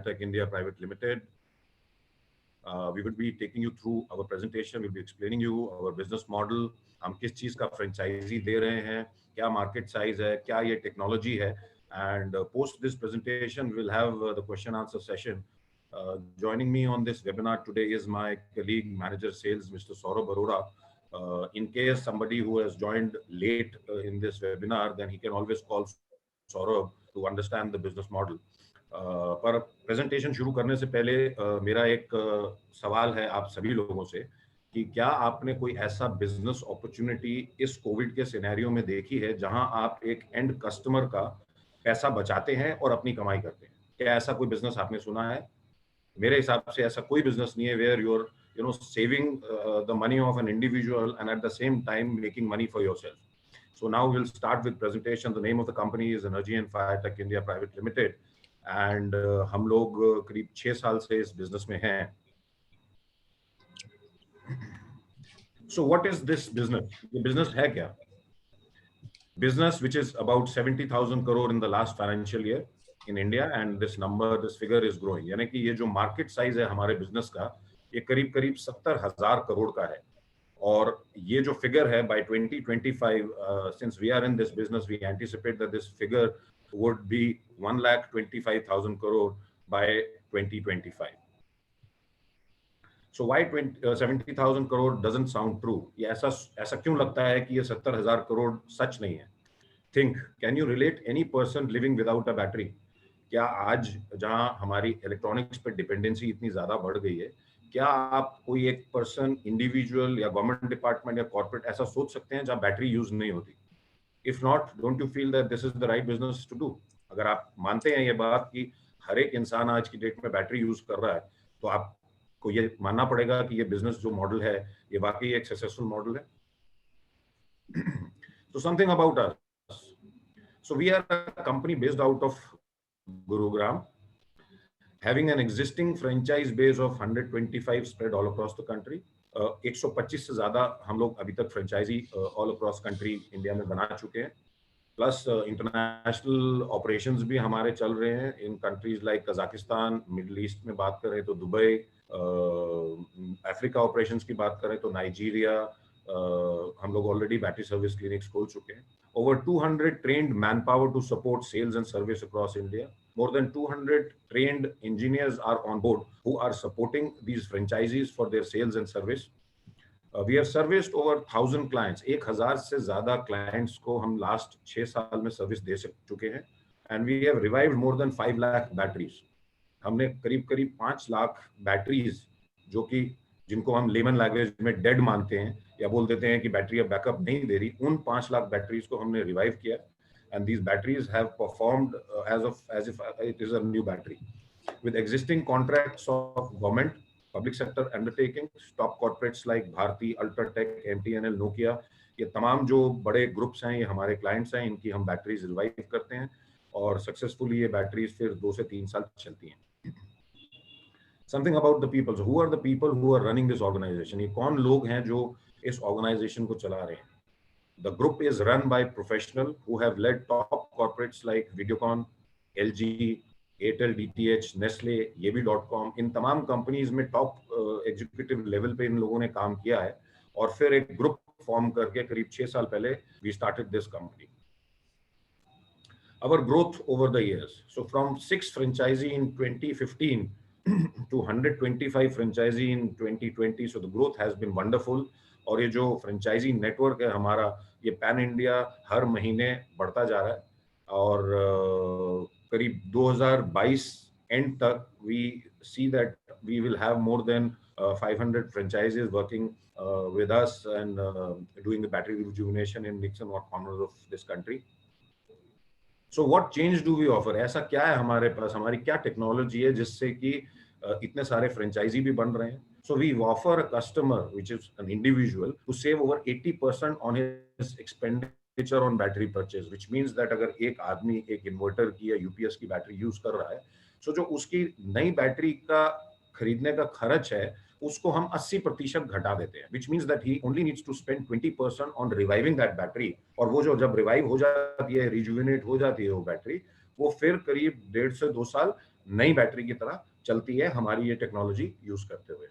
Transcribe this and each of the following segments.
Tech India Private Limited. We will be taking you through our presentation. We'll be explaining you our business model. हम किस चीज का franchise दे रहे हैं, क्या मार्केट साइज है, क्या ये टेक्नोलॉजी है. And post this presentation, we'll have the question answer session. Joining me on this webinar today is my colleague, Manager Sales, Mr. Saurabh Arora. In case somebody who has joined late in this webinar, then he can always call Saurabh to understand the business model. पर presentation शुरू करने से पहले मेरा एक सवाल है आप सभी लोगों से कि क्या आपने कोई ऐसा बिजनेस अपॉर्चुनिटी इस कोविड के सिनेरियो में देखी है जहां आप एक एंड कस्टमर का पैसा बचाते हैं और अपनी कमाई करते हैं. क्या ऐसा कोई बिजनेस आपने सुना है? मेरे हिसाब से ऐसा कोई बिजनेस नहीं है where you're saving the money of an individual and at the same time making money for yourself. So now we'll start with presentation. The name of the company is Energy and Fire Tech India Private Limited. And हम लोग करीब 6 साल से इस business में हैं. So what is this business? ये business है क्या? Business which is about 70,000 crore in the last financial year in India, and this figure is growing. यानी कि ये जो मार्केट साइज है हमारे बिजनेस का, ये करीब करीब 70,000 करोड़ का है. और ये जो फिगर है by 2025, since we are in this business, we anticipate that this figure would be 1,25,000 crore by 2025. So why 70,000 crore doesn't sound true? ये ऐसा क्यों लगता है कि ये 70,000 करोड़ सच नहीं है? Think, can you relate any person living without a battery? क्या आज जहां हमारी इलेक्ट्रॉनिक्स पे डिपेंडेंसी इतनी ज्यादा बढ़ गई है, क्या आप कोई एक पर्सन, इंडिविजुअल या गवर्नमेंट डिपार्टमेंट या कॉर्पोरेट ऐसा सोच सकते हैं जहां बैटरी यूज नहीं होती? If not, don't you feel that this is the right business to do? अगर आप मानते हैं ये बात कि हर एक इंसान आज की डेट में बैटरी यूज कर रहा है, तो आपको ये मानना पड़ेगा कि ये बिजनेस जो मॉडल है ये वाकई एक सक्सेसफुल मॉडल है. So something about us. So we are a company based out of Gurugram, having an existing franchise base of 125 spread all across the country. 125 से ज्यादा हम लोग अभी तक franchisee all across country India में बना चुके हैं. प्लस इंटरनेशनल ऑपरेशंस भी हमारे चल रहे हैं in countries like Kazakhstan. Middle East में बात करें तो दुबई, अफ्रीका ऑपरेशंस की बात करें तो नाइजीरिया. हम लोग ऑलरेडी बैटरी सर्विस क्लिनिक्स खोल चुके हैं. Over 200 trained manpower to support sales and service across India. More than 200 trained engineers are on board who are supporting these franchisees for their sales and service. We have serviced over 1,000 clients. 1,000 से ज़्यादा clients को हम last 6 साल में service दे चुके हैं. And we have revived more than 5 lakh batteries. हमने करीब करीब 5 लाख बैटरीज, जो कि जिनको हम लेमन लैंग्वेज में डेड मानते हैं या बोल देते हैं कि बैटरी अब बैकअप नहीं दे रही, उन 5 लाख बैटरीज को हमने रिवाइव किया. And these batteries have performed as if it is a new battery with existing contracts of government, public sector undertakings, top corporates like Bharti, UltraTech, MTNL, Nokia. ये तमाम जो बड़े ग्रुप्स हैं ये हमारे क्लाइंट्स हैं, इनकी हम बैटरीज रिवाइव करते हैं और सक्सेसफुली ये बैटरीज फिर 2 से 3 साल चलती हैं. Something about the people. So who are the people who are running this organization? ये कौन लोग हैं जो इस ऑर्गेनाइजेशन को चला रहे हैं? The group is run by professionals who have led top corporates like Videocon, LG, Airtel, DTH, Nestle, Yevi.com. इन तमाम कंपनीज में टॉप एग्जीक्यूटिव लेवल पे इन लोगों ने काम किया है और फिर एक ग्रुप फॉर्म करके करीब 6 साल पहले we started this company. Our growth over the years. So from 6 franchisee in 2015 to 125 franchisee in 2020. So the growth has been wonderful. और ये जो फ्रेंचाइजी नेटवर्क है हमारा, ये पैन इंडिया हर महीने बढ़ता जा रहा है और करीब 2022 एंड तक we see that we will have more than 500 franchises working with us and doing the battery rejuvenation in nicks and corners of this country. So what change do we offer? ऐसा क्या है हमारे पास, हमारी क्या technology है जिससे कि इतने सारे फ्रेंचाइजी भी बन रहे हैं? So we offer a customer, which is an individual, to save over 80% on his expenditure on battery purchase, which means that अगर एक आदमी एक इन्वर्टर की या यूपीएस की बैटरी यूज कर रहा है, so जो उसकी नई बैटरी का खरीदने का खर्च है उसको हम 80% घटा देते हैं, which means that he only needs to spend 20% on reviving that battery. और वो जो जब रिवाइव हो जाती है, रिजुविनेट हो जाती है वो बैटरी, वो फिर करीब 1.5 से 2 साल नई बैटरी की तरह चलती है हमारी ये टेक्नोलॉजी यूज करते हुए।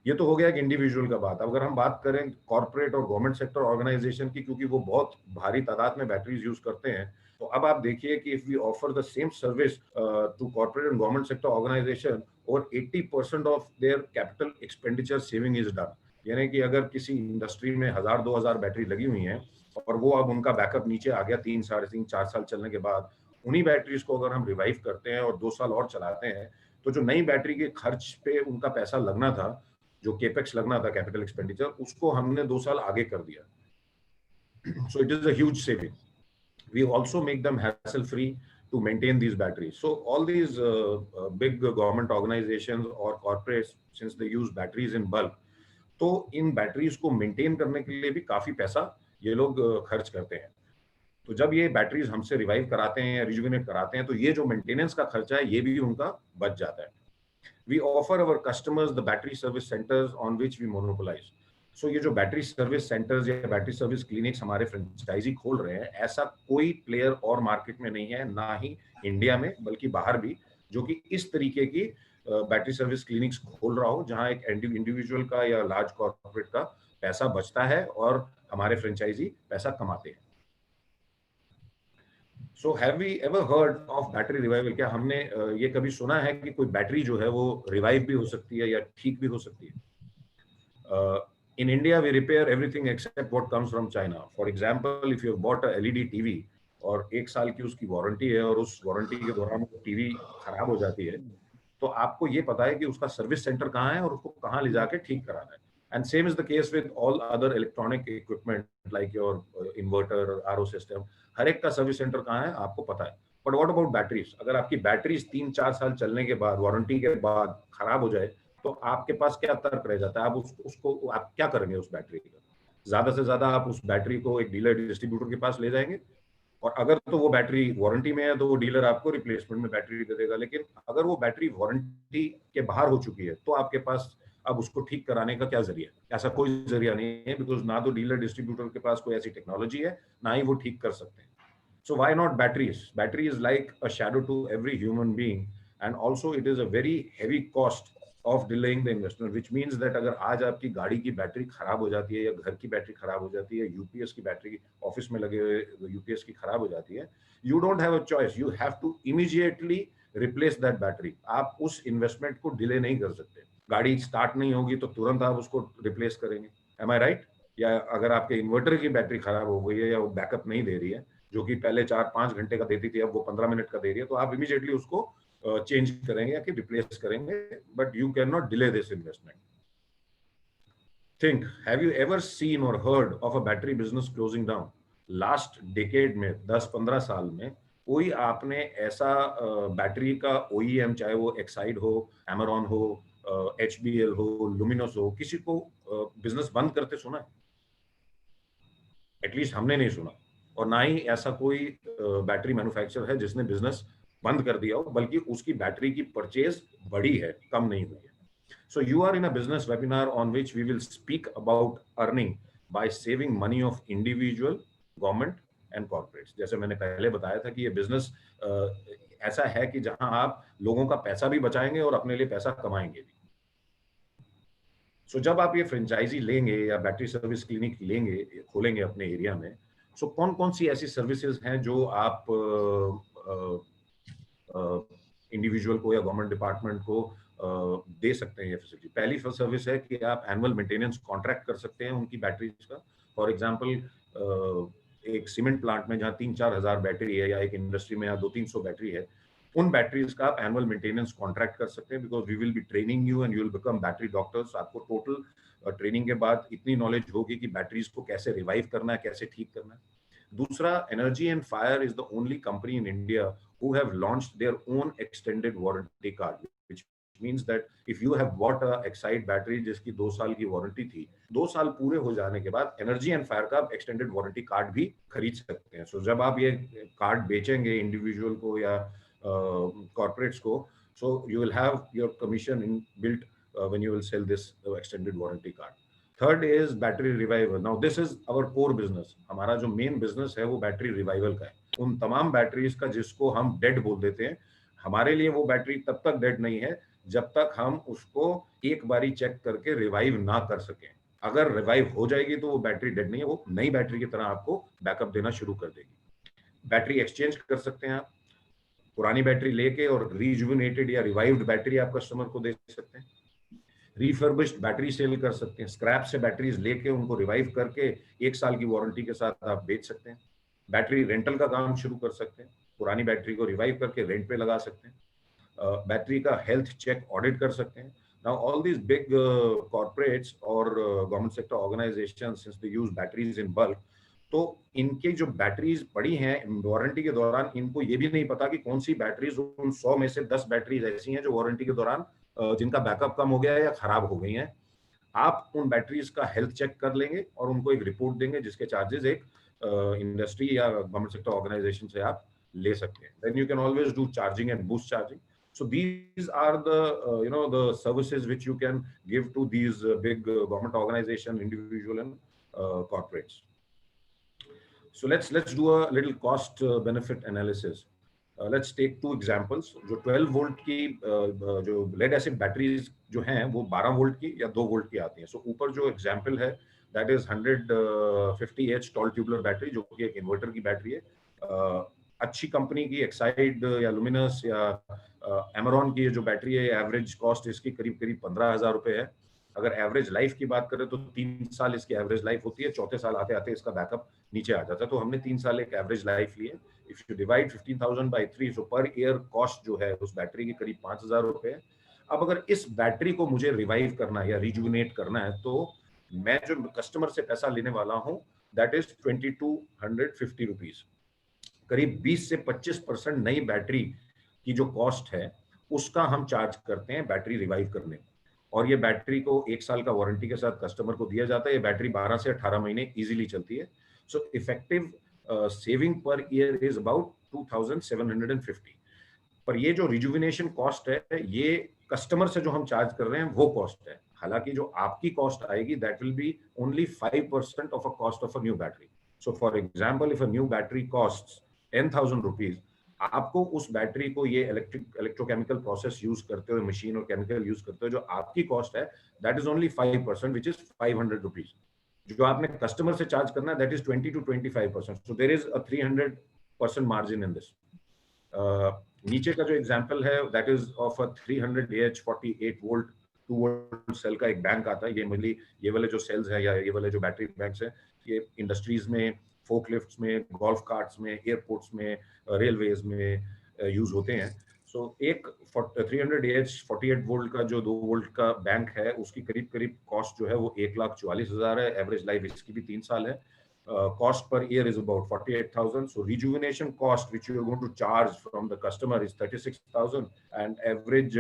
ये तो हो गया कि इंडिविजुअल का बात। अगर हम बात करें कॉर्पोरेट और गवर्नमेंट सेक्टर ऑर्गेनाइजेशन की, क्योंकि वो बहुत भारी तादाद में बैटरीज यूज करते हैं, तो अब आप देखिए कि if we offer the same service to corporate and government sector organisation, और 80% of their capital expenditure saving is done. यानी कि अगर किसी इंडस्ट्री में 1000-2000 बैटरी लगी हुई हैं और वो अब उनका बैकअप नीचे आ गया 3, 3.5, 4 साल चलने के बाद, उन्हीं बैटरीज को अगर हम रिवाइव करते हैं और 2 साल और चलाते हैं, तो जो नई बैटरी के खर्च पे उनका पैसा लगना था, जो केपेक्स लगना था, कैपिटल एक्सपेंडिचर, उसको हमने 2 साल आगे कर दिया। So it is a huge saving. We also make them hassle free to maintain these batteries. So all these big government organizations or corporates, since they use batteries in bulk, तो इन batteries को maintain करने के लिए भी काफी पैसा ये लोग खर्च करते हैं। तो जब ये बैटरीज हमसे रिवाइव कराते हैं या रिजुविनेट कराते हैं, तो ये जो मेंटेनेंस का खर्चा है ये भी उनका बच जाता है। We offer our customers the battery service centers on which we monopolize. So ये जो बैटरी सर्विस सेंटर्स या बैटरी सर्विस क्लिनिक्स हमारे फ्रेंचाइजी खोल रहे हैं, ऐसा कोई प्लेयर और मार्केट में नहीं है, ना ही इंडिया में बल्कि बाहर भी, जो कि इस तरीके की बैटरी सर्विस क्लिनिक्स खोल रहा हो, जहां एक इंडिविजुअल का या लार्ज कॉर्पोरेट का पैसा बचता है और हमारे फ्रेंचाइजी पैसा कमाते हैं। So have we ever heard of battery revival? क्या हमने ये कभी सुना है कि कोई बैटरी जो है वो रिवाइव भी हो सकती है या ठीक भी हो सकती है? In India, we repair everything except what comes from China. For example, if you have bought a LED TV और 1 साल की उसकी वारंटी है और उस वारंटी के दौरान वो टीवी खराब हो जाती है, तो आपको ये पता है कि उसका सर्विस सेंटर कहाँ है और उसको कहाँ ले जाके ठीक कराना है। And same is the case with all other electronic equipment like your inverter, RO system. हर एक का सर्विस सेंटर कहाँ है आपको पता है। But what about batteries? अगर आपकी बैटरीज 3-4 साल चलने के बाद, वारंटी के बाद खराब हो जाए, तो आपके पास क्या तर्क रह जाता है? आप उसको आप क्या करेंगे उस बैटरी का? ज्यादा से ज्यादा आप उस बैटरी को एक डीलर डिस्ट्रीब्यूटर के पास ले जाएंगे, और अगर तो वो बैटरी वारंटी में है तो वो डीलर आपको रिप्लेसमेंट में बैटरी दे देगा। लेकिन अगर वो बैटरी वारंटी के बाहर हो चुकी है, तो आपके पास अब उसको ठीक कराने का क्या जरिया है? ऐसा कोई जरिया नहीं है, बिकॉज ना तो डीलर डिस्ट्रीब्यूटर के पास कोई ऐसी टेक्नोलॉजी है, ना ही वो ठीक कर सकते हैं। So why not batteries? Battery is like a shadow to every human being, and also it is a very heavy cost of delaying the investment, which means that अगर आज आपकी गाड़ी की बैटरी खराब हो जाती है या घर की बैटरी खराब हो जाती है, यूपीएस की बैटरी ऑफिस में लगे हुए यूपीएस की खराब हो जाती है, you don't have a choice, you have to immediately replace that battery. आप उस इन्वेस्टमेंट को डिले नहीं कर सकते। गाड़ी स्टार्ट नहीं होगी तो तुरंत आप उसको रिप्लेस करेंगे। एम आई राइट? या अगर आपके इन्वर्टर की बैटरी खराब हो गई है या वो बैकअप नहीं दे रही है, जो कि पहले 4-5 घंटे का देती थी, अब वो 15 मिनट का दे रही है, तो आप इमीडिएटली उसको चेंज करेंगे या कि रिप्लेस करेंगे, but you can not delay this investment. Think, have you ever seen और heard of a battery business closing down? Last decade में, 10-15 साल में, कोई आपने ऐसा बैटरी का ओईएम, चाहे वो एक्साइड हो, एमरॉन हो, एचबीएल हो, लुमिनोस हो, किसी को बिजनेस बंद करते सुना है? एटलीस्ट हमने नहीं सुना। और ना ही ऐसा कोई बैटरी मैन्युफैक्चरर है जिसने बिजनेस बंद कर दिया हो, बल्कि उसकी बैटरी की परचेज बढ़ी है, कम नहीं हुई है। So you are in a business webinar on which we will speak about earning by saving money of individual, government and corporates. जैसे मैंने पहले बताया था कि ये बिजनेस ऐसा है कि जहां आप लोगों का पैसा भी बचाएंगे और अपने लिए पैसा कमाएंगे भी। सो जब आप ये फ्रेंचाइजी लेंगे या बैटरी सर्विस क्लिनिक लेंगे, खोलेंगे अपने एरिया में, सो कौन कौन सी ऐसी सर्विसेज हैं जो आप इंडिविजुअल को या गवर्नमेंट डिपार्टमेंट को दे सकते हैं ये फैसिलिटी? पहली सर्विस है कि आप एनुअल मेंटेनेंस कॉन्ट्रैक्ट कर सकते हैं उनकी बैटरीज का। फॉर एग्जांपल, एक सीमेंट प्लांट में जहां 3-4 हजार बैटरी है, या एक इंडस्ट्री में यहाँ 200-300 बैटरी है, उन बैटरीज का आप एनुअल मेंटेनेंस कॉन्ट्रैक्ट कर सकते हैं, because we will be training you and you will become battery doctors. आपको टोटल ट्रेनिंग के बाद इतनी नॉलेज होगी कि बैटरीज को कैसे रिवाइव करना है, कैसे ठीक करना है। दूसरा, energy and fire is the only company in India who have launched their own extended warranty card, which means that if you have bought a Exide battery जिसकी 2 साल की वारंटी थी, 2 साल पूरे हो जाने के बाद एनर्जी एंड फायर का एक्सटेंडेड वारंटी कार्ड भी खरीद सकते हैं। सो जब आप ये कार्ड बेचेंगे इंडिविजुअल को या कॉर्पोरेट्स को, so you will have your commission in built when you will sell this extended warranty card. Third is battery revival. Now this is our core business. हमारा जो मेन बिजनेस है वो battery revival का है। उन तमाम batteries का जिसको हम डेड बोल देते हैं, हमारे लिए वो बैटरी तब तक डेड नहीं है जब तक हम उसको एक बारी चेक करके रिवाइव ना कर सकें। अगर रिवाइव हो जाएगी तो वो बैटरी डेड नहीं है, वो नई बैटरी की तरह आपको बैकअप देना शुरू कर देगी। बैटरी एक्सचेंज कर सकते हैं आप, पुरानी बैटरी लेके और रिजुविनेटेड या रिवाइव्ड बैटरी आप कस्टमर को दे सकते हैं। रिफर्बिश्ड बैटरी सेल कर सकते हैं, स्क्रैप से बैटरीज लेके उनको रिवाइव करके 1 साल की वारंटी के साथ आप बेच सकते हैं। बैटरी रेंटल का काम शुरू कर सकते हैं, पुरानी बैटरी को रिवाइव करके रेंट पे लगा सकते हैं। बैटरी का हेल्थ चेक ऑडिट कर सकते हैं। Now all these big corporates और government sector organisation since they use batteries in bulk, तो इनके जो बैटरीज पड़ी हैं वारंटी के दौरान, इनको ये भी नहीं पता कि कौन सी बैटरीज, उन 100 में से 10 बैटरीज ऐसी हैं जो वारंटी के दौरान जिनका बैकअप कम हो गया है या खराब हो गई हैं। आप उन बैटरीज का हेल्थ चेक कर लेंगे और उनको एक रिपोर्ट देंगे जिसके चार्जेस एक इंडस्ट्री या गवर्नमेंट सेक्टर ऑर्गेनाइजेशन से आप ले सकते हैं। Then you can always do charging and boost charging. So these are the the services which you can give to these big government organization, individual and corporates. So let's do a little cost benefit analysis. Let's take two examples. जो 12 volt की जो lead acid batteries जो हैं वो 12 volt की या 2 volt की आती हैं. सो ऊपर जो एग्जांपल है that is 150H toll tubular battery जो कि एक इन्वर्टर की बैटरी है. अच्छी कंपनी की एक्साइड या लुमिनस या एमरॉन की जो बैटरी है, एवरेज कॉस्ट इसकी करीब करीब 15,000 रुपए है. अगर एवरेज लाइफ की बात करें तो 3 साल इसकी एवरेज लाइफ होती है, चौथे साल आते आते इसका बैकअप नीचे आ जाता है. तो हमने 3 साल एक एवरेज लाइफ ली है. If you divide 15,000 by 3, so per year cost जो है उस बैटरी की करीब 5,000 रुपए है. अब अगर इस बैटरी को मुझे रिवाइव करना है या रिजुविनेट करना है तो मैं जो कस्टमर से पैसा लेने वाला हूँ दैट इज 2250 रुपीज. करीब 20 से 25% नई बैटरी की जो कॉस्ट है उसका हम चार्ज करते हैं बैटरी रिवाइव करने. और ये बैटरी को 1 साल का वारंटी के साथ कस्टमर को दिया जाता है. ये बैटरी 12 से 18 महीने इजीली चलती है. So effective saving per year is about 2750. पर ये जो रिजुविनेशन कॉस्ट है ये कस्टमर से जो हम चार्ज कर रहे हैं वो कॉस्ट है. हालांकि जो आपकी कॉस्ट आएगी that will be only 5% of a cost of a new battery. So for example if a new battery cost 10,000 rupees, आपको उस बैटरी को ये इलेक्ट्रोकेमिकल प्रोसेस यूज करते हुए, मशीन और केमिकल यूज करते हुए जो आपकी कॉस्ट है that is only 5%, which is 500 rupees. जो आपने कस्टमर से चार्ज करना है that is 20 to 25%. So there is a 300% margin in this. नीचे का जो एग्जांपल है that is of a 300AH 48 volt 2 volt cell का एक बैंक आता है. ये वाले जो सेल्स है या ये वाले जो बैटरी बैंक्स है ये इंडस्ट्रीज में, फोकलिफ्ट्स में, गोल्फ कार्ट्स में, एयरपोर्ट्स में, रेलवेज में यूज होते हैं. सो एक 300AH 48 वोल्ट का जो 2 वोल्ट का बैंक है उसकी करीब करीब कॉस्ट जो है वो 1,44,000 है. एवरेज लाइफ इसकी भी 3 साल है. Cost per year is about 48,000. So rejuvenation cost which you are going to charge from the customer is 36,000 and average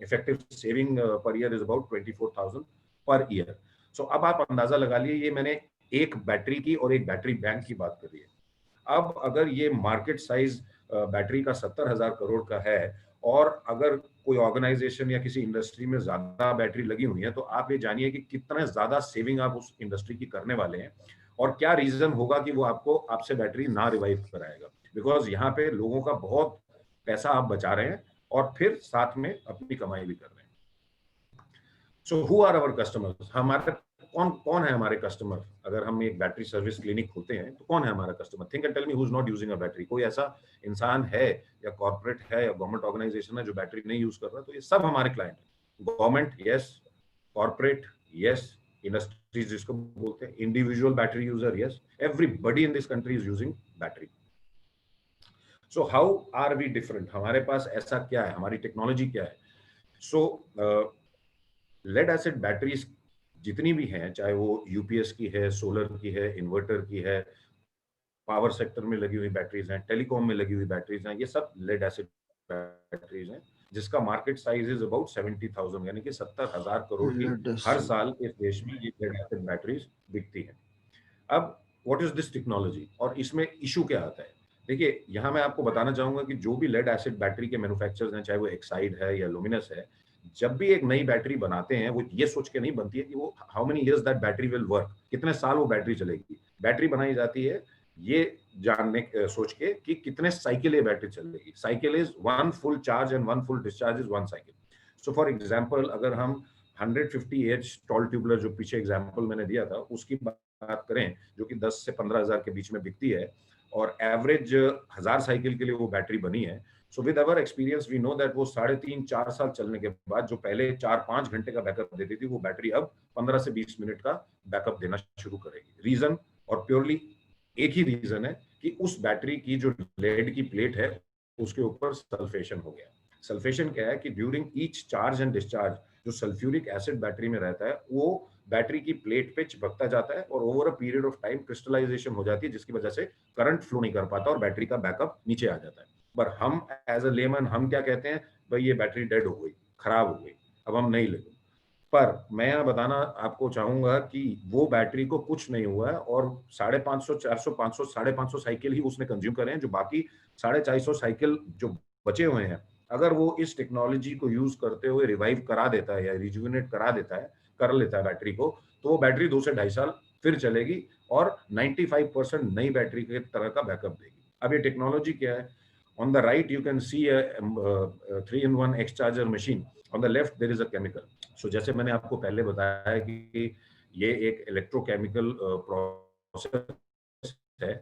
effective saving per year is about 24,000 per year. So अब आप अंदाजा लगा लिए, ये मैंने एक बैटरी की और एक बैटरी बैंक की बात करी है. अब अगर ये मार्केट साइज बैटरी का 70,000 करोड़ का है और अगर कोई ऑर्गेनाइजेशन या किसी इंडस्ट्री में ज्यादा बैटरी लगी हुई है तो आप ये जानिए कि कितना ज्यादा सेविंग आप उस इंडस्ट्री की करने वाले हैं और क्या रीजन होगा कि वो आपसे बैटरी ना रिवाइव कराएगा. बिकॉज यहाँ पे लोगों का बहुत पैसा आप बचा रहे हैं और फिर साथ में अपनी कमाई भी कर रहे हैं. So who are our customers? हमारे कौन है हमारे कस्टमर? अगर हम एक बैटरी सर्विस क्लिनिक खोलते हैं तो कौन है हमारा customer? Think and tell me who is not using a battery. कोई ऐसा इंसान है या कॉर्पोरेट है या गवर्नमेंट ऑर्गेनाइजेशन है जो बैटरी नहीं यूज कर रहा? तो ये सब हमारे क्लाइंट है. Government yes, corporate yes, industries जिसको बोलते हैं, individual battery user yes, everybody in this country is using battery. So how are we different? हमारे पास ऐसा क्या है, हमारी टेक्नोलॉजी क्या है? सो लेड एसिड बैटरीज जितनी भी हैं, चाहे वो यूपीएस की है, सोलर की है, इन्वर्टर की है, पावर सेक्टर में लगी हुई बैटरीज हैं, टेलीकॉम में लगी हुई बैटरीज हैं, ये सब लेड एसिड बैटरीज हैं जिसका मार्केट साइज इज अबाउट 70,000 यानी कि 70,000 करोड़ की हर साल इस देश में ये लेड एसिड बैटरीज बिकती हैं. अब व्हाट इज दिस टेक्नोलॉजी और इसमें इशू क्या आता है? देखिए यहाँ मैं आपको बताना चाहूंगा कि जो भी लेड एसिड बैटरी के मैन्युफैक्चरर्स हैं, चाहे वो एक्साइड है या लुमिनस है, जब भी एक नई बैटरी बनाते हैं वो ये सोच के नहीं बनती है कि वो how many years that battery will work, कितने साल वो बैटरी चलेगी. बैटरी बनाई जाती है ये जानने सोच के कि कितने साइकिल ये बैटरी चलेगी। Cycle is one full charge and one full discharge is one cycle. So for example अगर हम 150 टॉल ट्यूबलर जो पीछे एग्जांपल मैंने दिया था उसकी बात करें, जो कि 10 से 15,000 के बीच में बिकती है और एवरेज 1000 साइकिल के लिए वो बैटरी बनी है। So with our experience we know that वो 3.5-4 साल चलने के बाद जो पहले 4-5 घंटे का बैकअप देती थी वो बैटरी अब 15 से 20 मिनट का बैकअप देना शुरू करेगी। रीजन और प्योरली एक ही रीजन है कि उस बैटरी की जो लेड की प्लेट है उसके ऊपर सल्फेशन हो गया। सल्फेशन क्या है कि during each charge and discharge जो सल्फ्यूरिक एसिड बैटरी में रहता है वो बैटरी की प्लेट पे चिपकता जाता है और over a period of time crystallisation हो जाती है, जिसकी वजह से करंट फ्लो नहीं कर पाता और बैटरी का बैकअप नीचे आ जाता है। पर हम एज अ लेमन हम क्या कहते हैं, भाई ये बैटरी डेड हो गई, खराब हो गई, अब हम नहीं लेंगे। पर मैं यहाँ बताना आपको चाहूंगा कि वो बैटरी को कुछ नहीं हुआ है और 550, 400, 500, 550 साइकिल ही उसने कंज्यूम करे हैं। जो बाकी 450 साइकिल जो बचे हुए हैं, अगर वो इस टेक्नोलॉजी को यूज करते हुए रिवाइव करा देता है या रिजुविनेट करा देता है, कर लेता है बैटरी को, तो वो बैटरी 2 से ढाई साल फिर चलेगी और 95% नई बैटरी के तरह का बैकअप देगी। अब ये टेक्नोलॉजी क्या है? On the right, you can see a 3-in-1 X charger machine. On the left, there is a chemical. So जैसे मैंने आपको पहले बताया कि ये एक इलेक्ट्रोकेमिकल प्रोसेस है।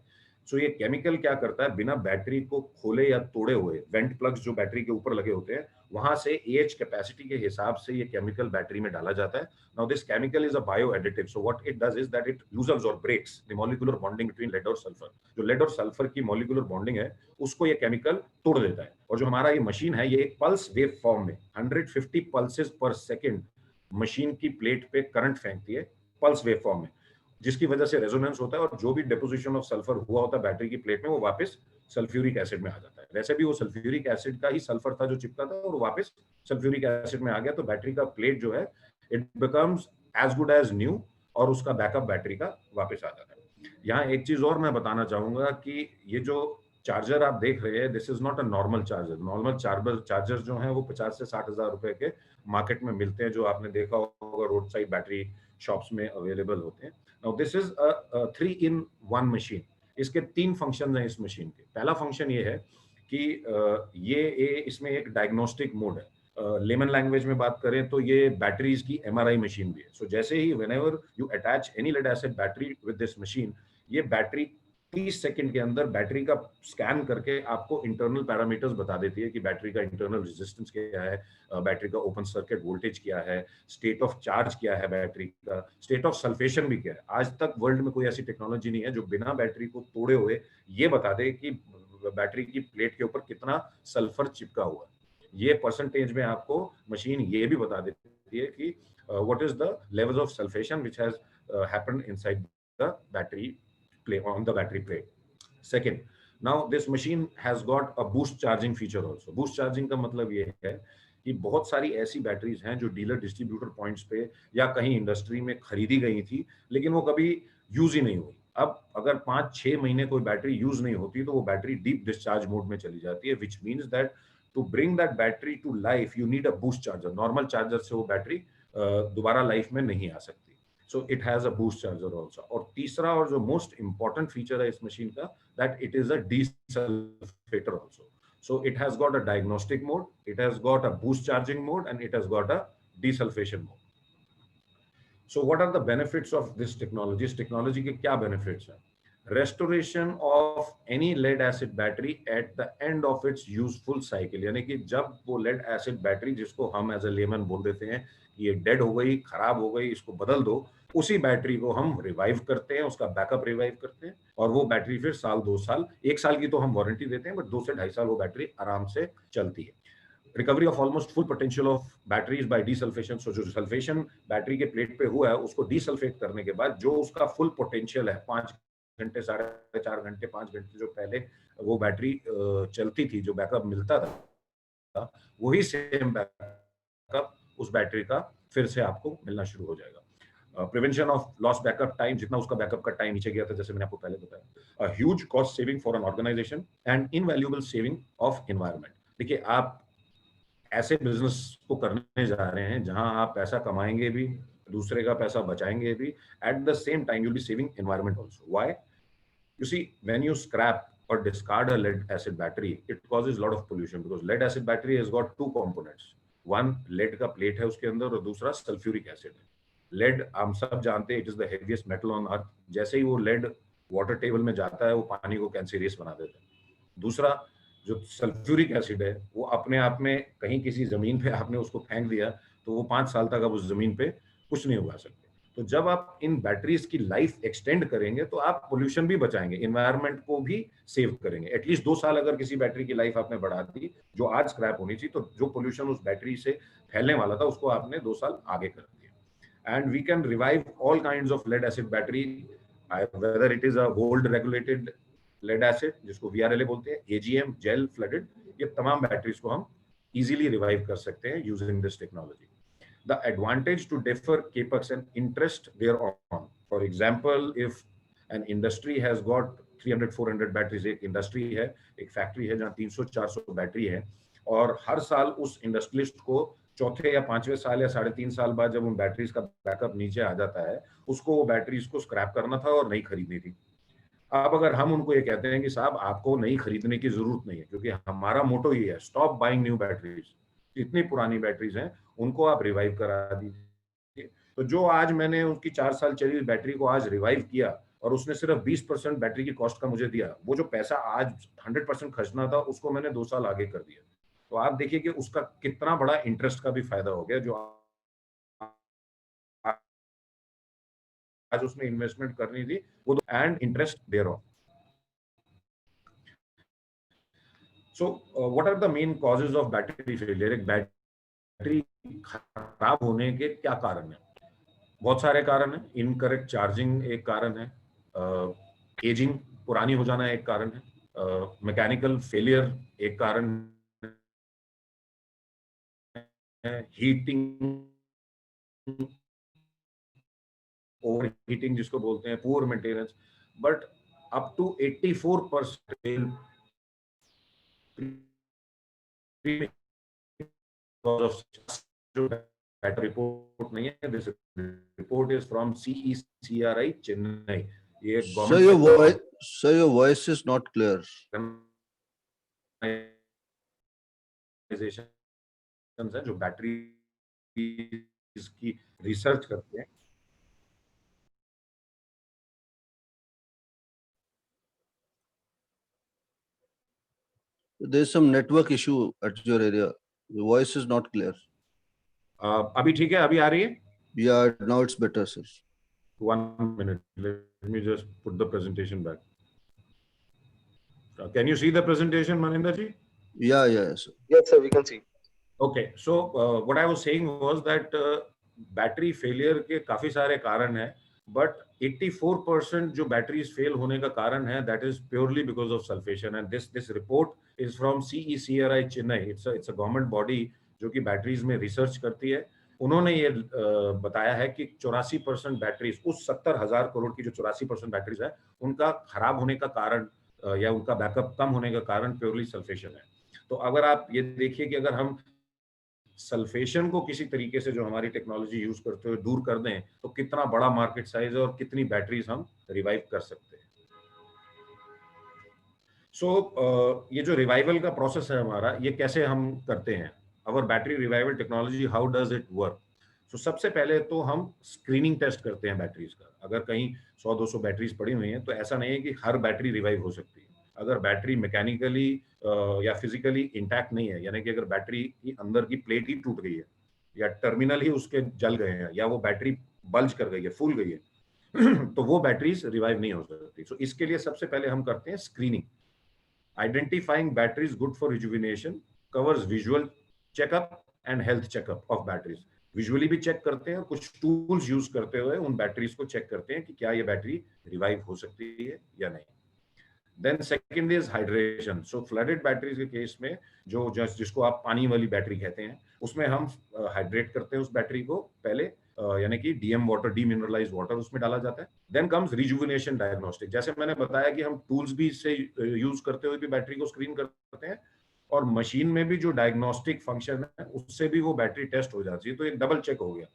सो ये केमिकल क्या करता है, बिना बैटरी को खोले या तोड़े हुए वेंट प्लग्स जो बैटरी के ऊपर लगे होते हैं वहां से एएच कैपेसिटी के हिसाब से ये केमिकल बैटरी में डाला जाता है। Now this chemical is a bio additive, so what it does is that it loosens और breaks the molecular bonding between lead और सल्फर। जो लेड और सल्फर की मॉलिक्यूलर बॉन्डिंग है उसको ये केमिकल तोड़ देता है। और जो हमारा ये मशीन है ये एक पल्स वेव फॉर्म में 150 पल्सेस पर सेकेंड मशीन की प्लेट पे करंट फेंकती है, पल्स वेव फॉर्म में, जिसकी वजह से रेजोनेंस होता है और जो भी डिपोजिशन ऑफ सल्फर हुआ होता है बैटरी की प्लेट में वो वापस सल्फ्यूरिक एसिड में आ जाता है। वैसे भी वो सल्फ्यूरिक एसिड का ही सल्फर था जो चिपका था और वापस सल्फ्यूरिक एसिड में आ गया, तो बैटरी का प्लेट जो है it becomes as good as new और उसका बैकअप बैटरी का वापस आ जाता है। यहाँ एक चीज और मैं बताना चाहूंगा कि ये जो चार्जर आप देख रहे हैं this is not a normal charger. Normal charger जो है वो 50 से 60,000 रुपए के मार्केट में मिलते हैं, जो आपने देखा होगा रोड साइड बैटरी शॉप्स में अवेलेबल होते हैं। Now this is a 3-in-1 machine. इसके 3 फंक्शन हैं इस मशीन के। पहला फंक्शन ये है कि इसमें एक डायग्नोस्टिक मोड है। लेमन लैंग्वेज में बात करें तो ये बैटरीज की एमआरआई मशीन भी है। सो जैसे ही whenever you attach any lead acid battery with this machine, ये बैटरी 30 सेकंड के अंदर बैटरी का स्कैन करके आपको इंटरनल पैरामीटर्स बता देती है कि बैटरी का इंटरनल रेजिस्टेंस क्या है, बैटरी का ओपन सर्किट वोल्टेज क्या है, स्टेट ऑफ चार्ज क्या है बैटरी का, स्टेट ऑफ सल्फेशन भी क्या है। आज तक वर्ल्ड में कोई ऐसी टेक्नोलॉजी नहीं है जो बिना बैटरी को तोड़े हुए ये बता दे कि बैटरी की प्लेट के ऊपर कितना सल्फर चिपका हुआ है। ये परसेंटेज में आपको मशीन ये भी बता देती है कि what is the level of sulphation which has happened inside the battery play on the battery plate. Second, now this machine has got a boost charging feature also. Boost charging का मतलब ये है कि बहुत सारी ऐसी बैटरीज हैं जो डीलर डिस्ट्रीब्यूटर पॉइंट्स पे या कहीं इंडस्ट्री में खरीदी गई थी लेकिन वो कभी यूज ही नहीं हुई। अब अगर 5-6 महीने कोई बैटरी यूज नहीं होती तो वो बैटरी डीप डिस्चार्ज मोड में चली जाती है, which means that to bring that battery to life you need a boost charger. Normal charger से वो बैटरी दोबारा लाइफ में नहीं आ सकती। So it has a boost charger also. और तीसरा और जो मोस्ट इंपॉर्टेंट फीचर है इस मशीन का, that it is a desulfator also. So it has got a diagnostic mode, it has got a boost charging mode, and it has got a desulfation mode. So what are the benefits of this technology? इस technology के क्या benefits हैं? Restoration of any lead acid battery at the end of its useful cycle, यानी कि जब वो lead acid battery जिसको हम as a layman बोल देते हैं कि ये डेड हो गई, खराब हो गई, इसको बदल दो, उसी बैटरी को हम रिवाइव करते हैं, उसका बैकअप रिवाइव करते हैं और वो बैटरी फिर साल 2 साल, 1 साल की तो हम वारंटी देते हैं बट 2 से ढाई साल वो बैटरी आराम से चलती है। Recovery of almost full potential of batteries by desulphation. So जो सल्फेशन बैटरी के प्लेट पे हुआ है उसको डीसल्फेट करने के बाद जो उसका फुल पोटेंशियल है 5 घंटे, 4.5 घंटे, 5 घंटे जो पहले वो बैटरी चलती थी, जो बैकअप मिलता था, वही सेम बैकअप उस बैटरी का फिर से आपको मिलना शुरू हो जाएगा। Prevention of loss backup time, जितना उसका बैकअप का टाइम नीचे गया था जैसे मैंने आपको पहले बताया। Huge cost saving for an organisation and invaluable saving of environment. देखिए आप ऐसे बिजनेस को करने जा रहे हैं जहां आप पैसा कमाएंगे भी, दूसरे का पैसा बचाएंगे भी, eight the same time you B saving environment also. Why? You see, when you scrap or discard a lead acid battery, it causes a lot of pollution because lead acid battery has got two components. One, lead का plate है उसके अंदर, और दूसरा sulphuric acid है. Lead हम सब जानते हैं, it is the heaviest metal on earth. जैसे ही वो लेड वाटर टेबल में जाता है, वो पानी को कैंसरियस बना देता है. दूसरा, जो सल्फ्यूरिक एसिड है, वो अपने आप में कहीं किसी जमीन पे आपने उसको फेंक दिया, तो वो 5 साल तक आप उस जमीन पे कुछ नहीं उगा सकते. तो जब आप इन बैटरीज की लाइफ एक्सटेंड करेंगे, तो आप पोल्यूशन भी बचाएंगे, इन्वायरमेंट को भी सेव करेंगे. एटलीस्ट 2 साल अगर किसी बैटरी की लाइफ आपने बढ़ा दी, जो आज स्क्रैप होनी चाहिए, तो जो पोल्यूशन उस बैटरी से फैलने वाला था, उसको आपने 2 साल आगे कर दिया. And we can revive all kinds of lead acid battery, whether it is a gold regulated lead acid जिसको VRLA बोलते हैं, AGM gel flooded, ये तमाम बैटरीज को हम easily revive कर सकते हैं using this technology. The advantage to defer capex and interest thereon. For example, if an industry has got 300-400 batteries, एक इंडस्ट्री है, एक फैक्ट्री है जहाँ 300-400 बैटरी है, और हर साल उस इंडस्ट्रियलिस्ट को चौथे या पांचवें साल या 3.5 साल बाद जब उन बैटरीज का बैकअप नीचे आ जाता है, उसको वो बैटरीज को स्क्रैप करना था और नई खरीदनी थी. अब अगर हम उनको ये कहते हैं कि साहब आपको नई खरीदने की जरूरत नहीं है, क्योंकि हमारा मोटो ये है, स्टॉप बाइंग न्यू बैटरीज, जितनी पुरानी बैटरीज हैं उनको आप रिवाइव करा दीजिए. तो जो आज मैंने उसकी 4 साल चली हुई बैटरी को आज रिवाइव किया और उसने सिर्फ 20% बैटरी की कॉस्ट का मुझे दिया, वो जो पैसा आज 100% खर्चना था, उसको मैंने 2 साल आगे कर दिया. तो आप देखिए कि उसका कितना बड़ा इंटरेस्ट का भी फायदा हो गया, जो आज उसने इन्वेस्टमेंट करनी थी वो, and interest thereon. So what are the main causes of battery failure? एक बैटरी खराब होने के क्या कारण है? बहुत सारे कारण है. इनकरेक्ट चार्जिंग एक कारण है, एजिंग, पुरानी हो जाना एक कारण है, मैकेनिकल फेलियर एक कारण है, हीटिंग, ओवर हीटिंग जिसको बोलते हैं, poor maintenance. But up to 84% battery report नहीं है. This report is from CECRI Chennai. ये government. Sir, your voice is not clear. है जो बैटरी की रिसर्च करते हैं. There's some network issue at your area. Your voice is not clear. अभी ठीक है? अभी आ रही है? Yeah, now it's better, sir. 1 minute. Let me just put the presentation back. Can you see the presentation, Maninder ji? Yeah, sir. Yes, sir, we can see. Okay, so what I was saying was that battery failure के काफी सारे कारण हैं, but 84% जो batteries fail होने का कारण है, that is purely because of sulfation. And this report is from CECRI Chennai. It's a government body जो कि बैटरीज में रिसर्च करती है. उन्होंने ये बताया है कि 84% बैटरीज, उस 70,000 करोड़ की जो 84% बैटरीज है, उनका खराब होने का कारण या उनका बैकअप कम होने का कारण प्योरली सल्फेशन है. तो अगर आप ये देखिए कि अगर हम सल्फेशन को किसी तरीके से जो हमारी टेक्नोलॉजी यूज करते हुए दूर कर दें, तो कितना बड़ा मार्केट साइज है और कितनी बैटरीज हम रिवाइव कर सकते हैं. सो ये जो रिवाइवल का प्रोसेस है हमारा, ये कैसे हम करते हैं? Our battery revival technology, how does it work? So सबसे पहले तो हम स्क्रीनिंग टेस्ट करते हैं बैटरीज का. अगर कहीं 100-200 बैटरीज पड़ी हुई हैं, तो ऐसा नहीं है कि हर बैटरी रिवाइव हो सकती है. अगर बैटरी मैकेनिकली या फिजिकली इंटैक्ट नहीं है, यानी कि अगर बैटरी की अंदर की प्लेट ही टूट गई है, या टर्मिनल ही उसके जल गए हैं, या वो बैटरी बल्ज कर गई है, फूल गई है, तो वो बैटरीज रिवाइव नहीं हो सकती. सो इसके लिए सबसे पहले हम करते हैं screening. Identifying batteries good for rejuvenation covers visual checkup and health checkup of batteries. Visually भी चेक करते हैं और कुछ टूल्स यूज करते हुए उन बैटरीज को चेक करते हैं कि क्या ये बैटरी रिवाइव हो सकती है या नहीं. Then second is hydration. So flooded batteries के केस में जिसको आप पानी वाली बैटरी कहते हैं, उसमें हम हाइड्रेट करते हैं उस बैटरी को पहले, यानी कि DM वाटर, डीमिनरलाइज्ड वाटर उसमें डाला जाता है. Then comes rejuvenation diagnostic. जैसे मैंने बताया कि हम टूल्स भी इससे यूज करते हुए भी बैटरी को स्क्रीन करते हैं, और मशीन में भी जो डायग्नोस्टिक फंक्शन है उससे भी वो बैटरी टेस्ट हो जाती है. तो एक डबल चेक हो गया.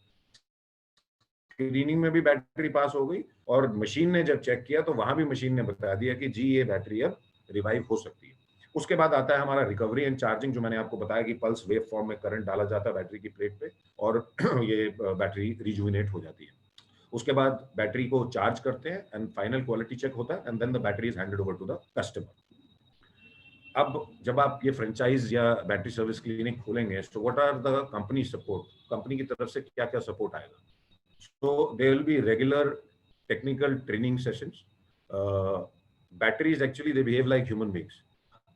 स्क्रीनिंग में भी बैटरी पास हो गई और मशीन ने जब चेक किया तो वहां भी मशीन ने बता दिया कि जी ये बैटरी अब रिवाइव हो सकती है। उसके बाद आता है हमारा रिकवरी एंड चार्जिंग, जो मैंने आपको बताया कि पल्स वेव फॉर्म में करंट डाला जाता है बैटरी की प्लेट पे और ये बैटरी रिजुविनेट हो जाती है। उसके बाद बैटरी को चार्ज करते हैं एंड फाइनल क्वालिटी चेक होता है and then the battery is handed over to the customer. अब जब आप ये फ्रेंचाइज या बैटरी सर्विस क्लिनिक खोलेंगे तो what are the company support, company की तरफ से क्या क्या सपोर्ट आएगा? So there will be regular technical training sessions. Batteries actually they behave like human beings.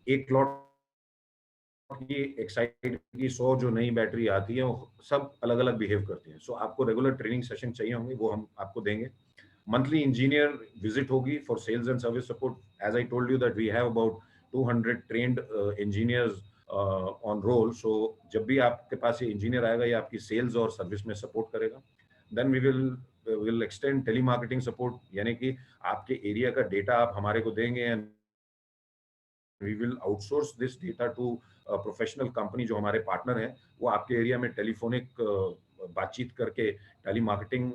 एक लॉट की एक्साइड की 100 जो नई बैटरी आती है वो सब अलग अलग बिहेव करती हैं। सो आपको रेगुलर ट्रेनिंग सेशन चाहिए होंगे, वो हम आपको देंगे। मंथली इंजीनियर विजिट होगी for sales and service support. As I told you that we have about 200 trained engineers on roll. So जब भी आपके पास ये इंजीनियर आएगा ये आपकी सेल्स और सर्विस में सपोर्ट करेगा। Then we will extend telemarketing support, यानी कि आपके एरिया का डेटा आप हमारे को देंगे and we will outsource this data to professional company जो हमारे पार्टनर हैं, वो आपके एरिया में टेलीफोनिक बातचीत करके टेली मार्केटिंग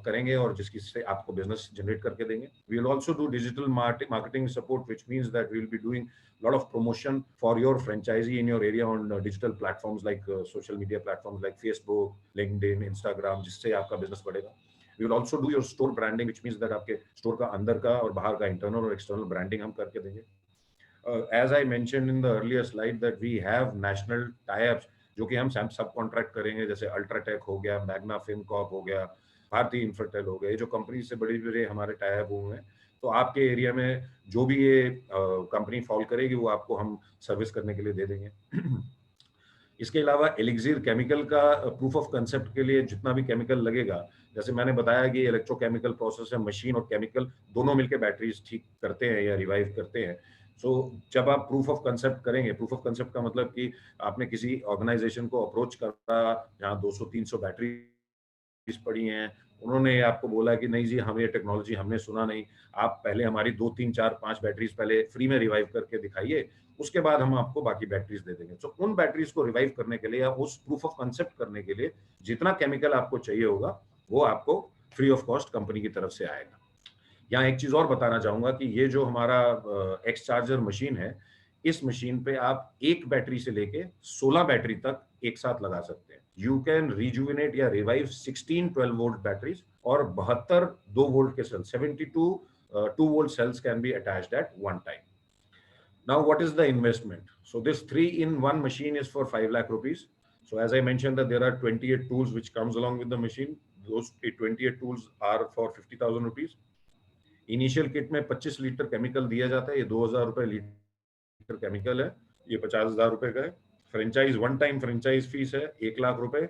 करेंगे और जिसकी से आपको बिजनेस जनरेट करके देंगे। We will also do digital marketing support, which means that we will be doing lot of promotion for your franchisee in your area on digital platforms like social media platforms like Facebook, LinkedIn, Instagram, जिससे आपका business बढ़ेगा। We will also do your store branding, which means that आपके store का अंदर का और बाहर का इंटरनल और एक्सटर्नल ब्रांडिंग हम करके देंगे। As I mentioned in the earlier slide that we have national tie-ups जो कि हम सब कॉन्ट्रैक्ट करेंगे, जैसे अल्ट्राटेक हो गया, मैग्ना फिनकॉर्प हो गया, भारतीय इंफ्राटेल हो गया, ये जो कंपनी से बड़े बड़े हमारे टाई-अप हुए हैं। तो आपके एरिया में जो भी ये कंपनी फॉल करेगी वो आपको हम सर्विस करने के लिए दे देंगे। इसके अलावा एलिक्सिर केमिकल का प्रूफ ऑफ कंसेप्ट के लिए जितना भी केमिकल लगेगा, जैसे मैंने बताया कि इलेक्ट्रोकेमिकल प्रोसेस है, मशीन और केमिकल दोनों मिलकर बैटरीज ठीक करते हैं या रिवाइव करते हैं। सो जब आप प्रूफ ऑफ कंसेप्ट करेंगे, प्रूफ ऑफ कंसेप्ट का मतलब कि आपने किसी ऑर्गेनाइजेशन को अप्रोच करा जहाँ 200-300 बैटरी पड़ी हैं, उन्होंने आपको बोला कि नहीं जी हम ये टेक्नोलॉजी हमने सुना नहीं, आप पहले हमारी 2-3-4-5 बैटरीज पहले फ्री में रिवाइव करके दिखाइए, उसके बाद हम आपको बाकी बैटरीज दे देंगे। तो उन बैटरीज को रिवाइव करने के लिए या उस प्रूफ ऑफ कंसेप्ट करने के लिए जितना केमिकल आपको चाहिए होगा वो आपको फ्री ऑफ कॉस्ट कंपनी की तरफ से आएगा। यहाँ एक चीज और बताना चाहूंगा कि ये जो हमारा एक्स चार्जर मशीन है, इस मशीन पे आप एक बैटरी से लेके 16 बैटरी तक एक साथ लगा सकते हैं। यू कैन रिजुविनेट या रिवाइव 16 12 वोल्ट बैटरीज और 72 2 वोल्ट के cell, 72 2 volt cells can be attached at one time. Now, what is the investment? So this 3-in-1 machine is for 5 lakh rupees. So as I mentioned that there are 28 tools which comes along with the machine. Those 28 tools are for 50,000 rupees. Initial kit में 25 litre chemical दिया जाता है, ये 2,000 रुपए litre chemical है, ये 50,000 रुपए का है। Franchise one time franchise fees है 1 लाख रुपए।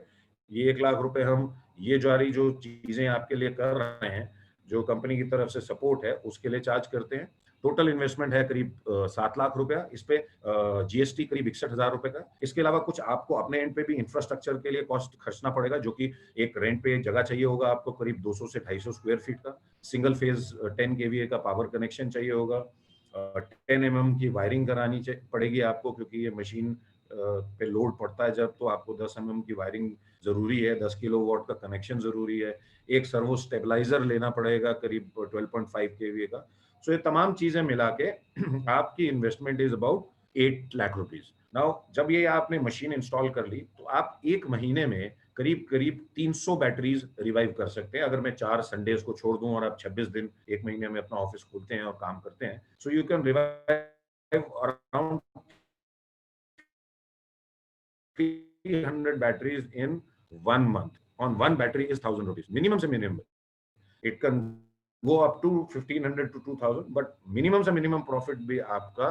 ये 1 लाख रुपए हम ये जारी जो चीजें आपके लिए कर रहे हैं, जो कंपनी की तरफ से सपोर्ट है उसके लिए चार्ज करते हैं। टोटल इन्वेस्टमेंट है करीब 7 लाख रुपया, इस पे जीएसटी करीब 61,000 रुपए का। इसके अलावा कुछ आपको अपने एंड पे भी इंफ्रास्ट्रक्चर के लिए कॉस्ट खर्चना पड़ेगा, जो कि एक रेंट पे जगह चाहिए होगा आपको करीब 200 से 250 स्क्वायर फीट का। सिंगल फेज 10 केवीए का पावर कनेक्शन चाहिए होगा। 10 की वायरिंग करानी पड़ेगी आपको, क्योंकि ये मशीन पे लोड पड़ता है जब, तो आपको 10 की वायरिंग जरूरी है, 10 किलोवाट का कनेक्शन जरूरी है। एक सर्वो स्टेबलाइजर लेना पड़ेगा करीब 12.5 केवीए का। सो ये तमाम चीजें मिला के आपकी investment is about 8 lakh rupees. Now जब ये आपने मशीन इंस्टॉल कर ली तो आप एक महीने में करीब करीब 300 बैटरीज रिवाइव कर सकते हैं, अगर मैं 4 संडेज को छोड़ दूं और आप 26 दिन एक महीने में अपना ऑफिस खोलते हैं और काम करते हैं। So you can revive around 300 batteries in 1 month. On one battery is 1,000 rupees. Minimum से minimum. It can go up to 1,500 to 2,000, but minimum से minimum profit भी आपका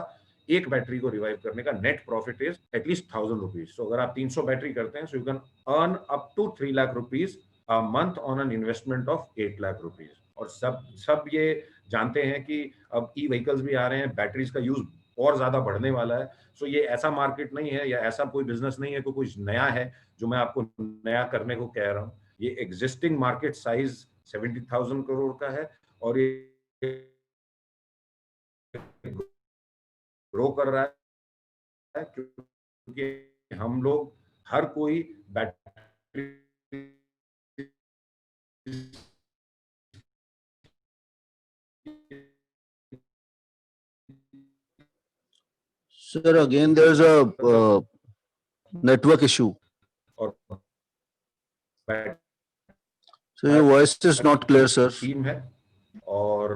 एक बैटरी को रिवाइव करने का net profit is at least 1,000 rupees. So अगर आप 300 बैटरी करते हैं, so you can earn up to 3 lakh rupees a month on an investment of 8 lakh rupees. और सब ये जानते हैं कि अब ई व्हीकल्स भी आ रहे हैं, बैटरीज का यूज और ज्यादा बढ़ने वाला है। सो ये ऐसा मार्केट नहीं है या ऐसा कोई बिजनेस नहीं है कि कुछ नया है जो मैं आपको नया करने को कह रहा हूँ। ये एग्जिस्टिंग मार्केट साइज 70,000 करोड़ का है और ये ग्रो कर रहा है, क्योंकि हम लोग हर कोई battery Sir, again, there's a network issue. और So your voice is not clear, sir. Team है और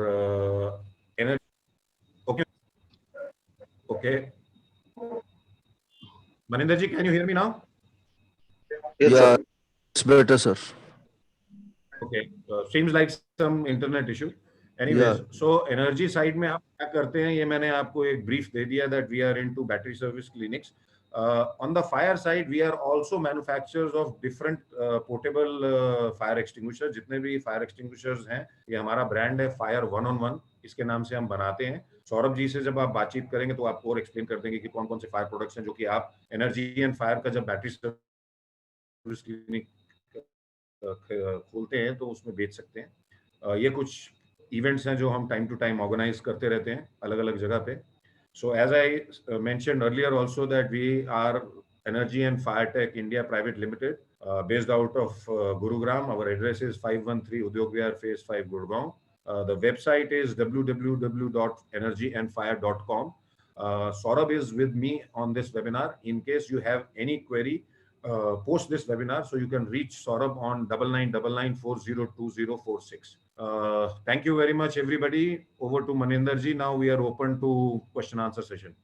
okay okay Maninder ji, can you hear me now? Yes, yeah, sir. It's better, sir. Okay, seems like some internet issue. Anyways, yeah. So energy side में आप क्या करते हैं ये मैंने आपको एक brief दे दिया that we are into battery service clinics. On the fire side, we are also manufacturers of different portable fire extinguishers. जितने भी fire extinguishers हैं, ये हमारा brand है Fire 1-on-1. इसके नाम से हम बनाते हैं. सौरभ जी से जब आप बातचीत करेंगे तो आपको और एक्सप्लेन कर देंगे कि कौन कौन से फायर प्रोडक्ट्स हैं जो कि आप एनर्जी एंड फायर का जब बैटरी सर्विस क्लिनिक खोलते हैं तो उसमें बेच सकते हैं. ये कुछ इवेंट्स हैं जो हम टाइम टू टाइम ऑर्गेनाइज करते रहते हैं अलग अलग जगह पे. So as I mentioned earlier also that we are Energy and Fire Tech India Private Limited, based out of Gurugram. Our address is 513 Udyog Vihar, Phase 5, Gurgaon. The website is www.energyandfire.com. Saurabh is with me on this webinar. In case you have any query, post this webinar, so you can reach Saurabh on 9999402046. Thank you very much, everybody. Over to Maninder ji. Now we are open to question answer session.